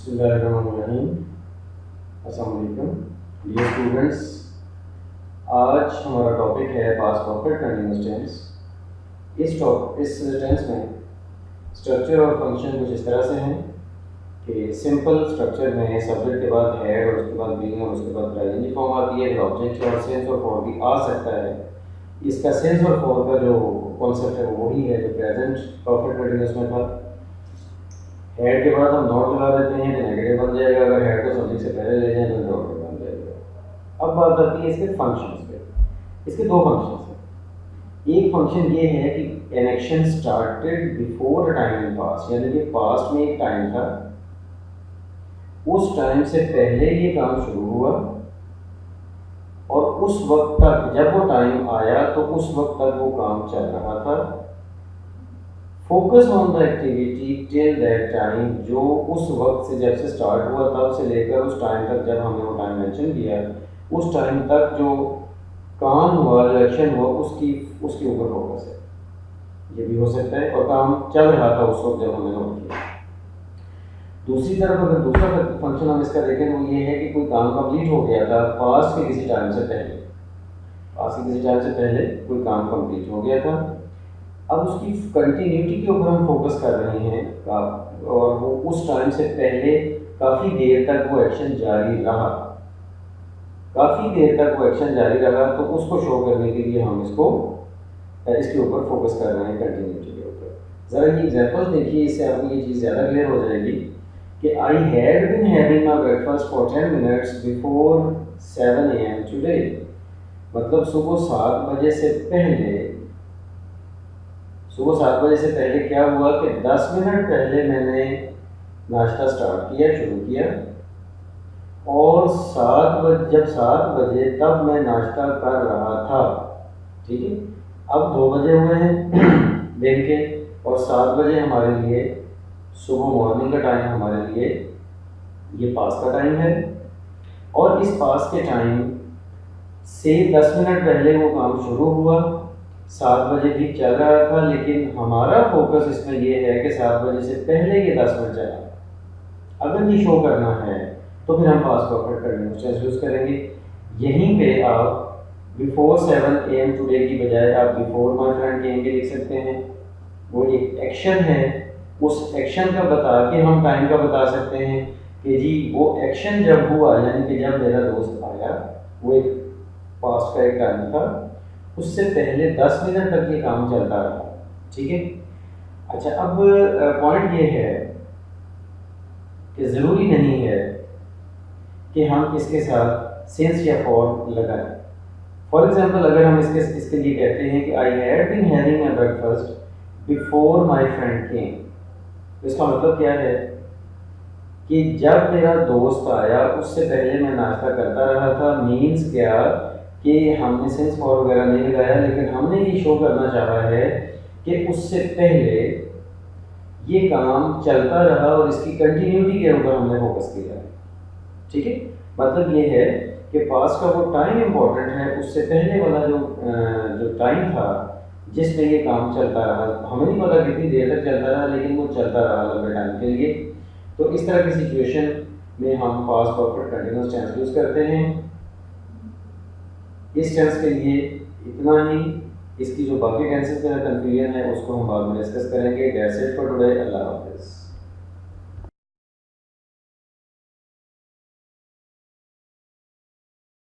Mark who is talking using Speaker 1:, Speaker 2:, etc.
Speaker 1: बिस्मिल्लाहिर्रहमानिर्रहीम। अस्सलाम वालेकुम डियर स्टूडेंट्स। आज हमारा टॉपिक है पास्ट परफेक्ट कंटीन्यूअस टेंस। इस टेंस में स्ट्रक्चर और फंक्शन कुछ इस तरह से हैं कि सिंपल स्ट्रक्चर में सब्जेक्ट के बाद हेड और उसके बाद बीइंग और उसके बाद प्रेजेंट फॉर्म आती है, फिर ऑब्जेक्ट और सेंस और फॉर्म भी आ सकता है। इसका सेंस और फॉर्म का जो कॉन्सेप्ट है वो वही है जो प्रेजेंट परफेक्ट कंटीन्यूअस में था। हेड के बाद हम नॉट लगा देते हैं तो नेगेटिव बन जाएगा, अगर हेड को सब्जेक्ट से पहले ले जाएं तो नॉट बन जाएगा। अब बात आती है इसके फंक्शंस पे। इसके दो फंक्शंस हैं। एक फंक्शन ये है कि an action started before time in past, यानी कि पास्ट में एक टाइम था, उस टाइम से पहले ये काम शुरू हुआ और उस वक्त तक जब वो टाइम आया तो उस वक्त तक वो काम चल रहा था। Focus on the activity till that time, जो उस वक्त से जब से स्टार्ट हुआ तब से लेकर उस टाइम तक जब हमने वो टाइम मेंशन किया, उस टाइम तक जो काम हुआ, जो एक्शन हुआ, उसके ऊपर फोकस है। ये भी हो सकता है और काम चल रहा था उस वक्त जब हमने नोट किया। दूसरी तरफ अगर दूसरा फंक्शन हम इसका देखें तो ये है कि कोई काम कंप्लीट हो गया था पास्ट के किसी टाइम से पहले, कोई काम कंप्लीट हो गया था, अब उसकी कंटिन्यूटी के ऊपर हम फोकस कर रहे हैं और वो उस टाइम से पहले काफ़ी देर तक वो एक्शन जारी रहा, तो उसको शो करने के लिए हम इसके ऊपर फोकस कर रहे हैं, कंटिन्यूटी के ऊपर। ज़रा ये एग्जांपल देखिए, इससे आपको ये चीज़ ज़्यादा क्लियर हो जाएगी कि I had been having my breakfast for 10 minutes before 7 AM today. मतलब सुबह 7 बजे से पहले क्या हुआ कि 10 मिनट पहले मैंने नाश्ता शुरू किया और जब 7 बजे तब मैं नाश्ता कर रहा था। ठीक है, अब 2 बजे हुए हैं दिन के और 7 बजे हमारे लिए सुबह मॉर्निंग का टाइम, हमारे लिए ये पास का टाइम है और इस पास के टाइम से 10 मिनट पहले वो काम शुरू हुआ, 7 बजे भी चल रहा था, लेकिन हमारा फोकस इसमें ये है कि 7 बजे से पहले ये 10 मिनट चला। अगर ये शो करना है तो फिर हम past perfect continuous tense use करेंगे। यहीं पे आप बिफोर 7 AM टुडे की बजाय आप बिफोर माय फ्रेंड केम भी लिख सकते हैं। वो एक एक्शन है, उस एक्शन का बता के हम टाइम का बता सकते हैं कि जी वो एक्शन जब हुआ, यानी कि जब मेरा दोस्त आया, वो एक पास्ट का एक टाइम था, उससे पहले 10 मिनट तक ये काम चलता रहा। ठीक है, अच्छा अब पॉइंट ये है कि ज़रूरी नहीं है कि हम इसके साथ सेंस या फॉर्म लगाएं। फॉर एग्जांपल अगर हम इसके लिए कहते हैं कि I had been having my breakfast before my friend came, तो इसका मतलब क्या है कि जब मेरा दोस्त आया उससे पहले मैं नाश्ता करता रहा था। मीन्स क्या कि हमने सेंस फॉर वगैरह नहीं लगाया, लेकिन हमने ये शो करना चाहा है कि उससे पहले ये काम चलता रहा और इसकी कंटिन्यूटी के ऊपर हमने फोकस किया। ठीक है, मतलब ये है कि पास्ट का वो टाइम इम्पोर्टेंट है, उससे पहले वाला जो टाइम था जिसमें ये काम चलता रहा, हमें नहीं पता कितनी देर तक चलता रहा, लेकिन वो चलता रहा लंबे टाइम के लिए। तो इस तरह की सिचुएशन में हम past perfect continuous tense use करते हैं। इस टेंस के लिए इतना ही। इसकी जो बाकी टेंसेस का कंफ्यूजन है उसको हम बाद में डिस्कस करेंगे। That's it for today. अल्लाह हाफ़िज़।